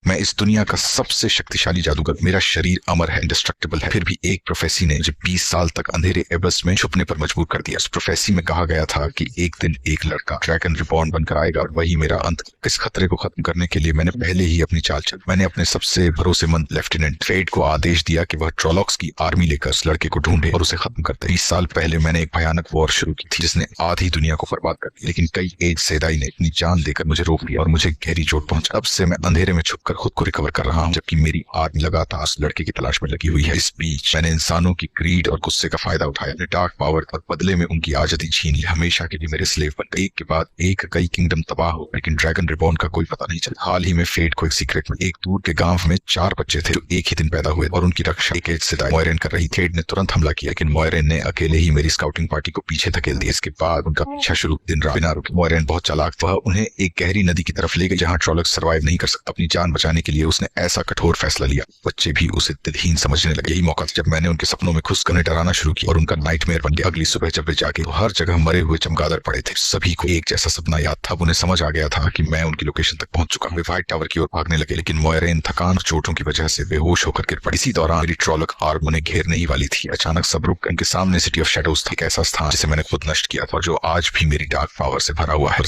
मैं इस दुनिया का सबसे शक्तिशाली जादूगर, मेरा शरीर अमर है, इंडिस्ट्रक्टिबल है। फिर भी एक प्रोफेसी ने मुझे 20 साल तक अंधेरे एबस में छुपने पर मजबूर कर दिया। उस प्रोफेसी में कहा गया था कि एक दिन एक लड़का ड्रैगन रिबॉर्न बनकर आएगा और वही मेरा अंत। इस खतरे को खत्म करने के लिए मैंने पहले ही अपनी चाल चली। मैंने अपने सबसे भरोसेमंद लेफ्टिनेंट फेड को आदेश दिया कि वह ट्रोलॉक्स की आर्मी लेकर उस लड़के को ढूंढे और उसे खत्म कर दे। 20 साल पहले मैंने एक भयानक वॉर शुरू की थी जिसने आधी दुनिया को बर्बाद कर दिया, लेकिन कई एज सेदाई ने अपनी जान देकर मुझे रोक लिया और मुझे गहरी चोट पहुंचा। तब से मैं अंधेरे में छुपकर खुद को रिकवर कर रहा हूं, जबकि मेरी आर्मी लगातार उस लड़के की तलाश में लगी हुई है। इस बीच मैंने इंसानों की ग्रीड और गुस्से का फायदा उठाया, अपने डार्क पावर और बदले में उनकी आजादी छीन ली। हमेशा के लिए मेरे स्लेव बन गए। एक के बाद एक कई किंगडम तबाह हो, लेकिन ड्रैगन रिबॉर्न का कोई पता नहीं चला। हाल ही में फेट को एक सीक्रेट में एक दूर के गांव में 4 बच्चे थे जो एक ही दिन पैदा हुए और उनकी रक्षा एक एज सेदाई मोयरेन कर रही थी। फेट ने तुरंत हमला किया, लेकिन मोयरेन ने अकेले ही मेरी स्काउटिंग पार्टी को पीछे धकेल दिया। इसके बाद उनका पीछा शुरू दिन रात बिना रुके। मोयरेन बहुत चालाक, वह उन्हें एक गहरी नदी की तरफ ले गई जहां ट्रोलॉक्स सर्वाइव नहीं कर सकता। अपनी जान बचाने के लिए उसने ऐसा कठोर फैसला लिया, बच्चे भी उसे दिलहीन समझने लगे। यही मौका था जब मैंने उनके सपनों में घुस कर डराना शुरू किया और उनका नाइटमेयर बन गया। अगली सुबह जब वे जागे तो हर जगह मरे हुए चमगादड़ पड़े थे। सभी को एक जैसा सपना याद था। उन्हें समझ आ गया था कि मैं उनकी लोकेशन तक पहुंच चुका। वे व्हाइट टावर की ओर भागने लगे, लेकिन मोयरेन थकान और चोटों की वजह से बेहोश होकर गिर पड़ी। इसी दौरान मेरी ट्रोलॉक आर्म उन्हें घेरने ही वाली थी। अचानक सब रुक उनके सामने सिटी ऑफ शैडोज था, एक ऐसा स्थान जिसे मैंने खुद नष्ट किया था और जो आज भी मेरी डार्क पावर से भरा हुआ है।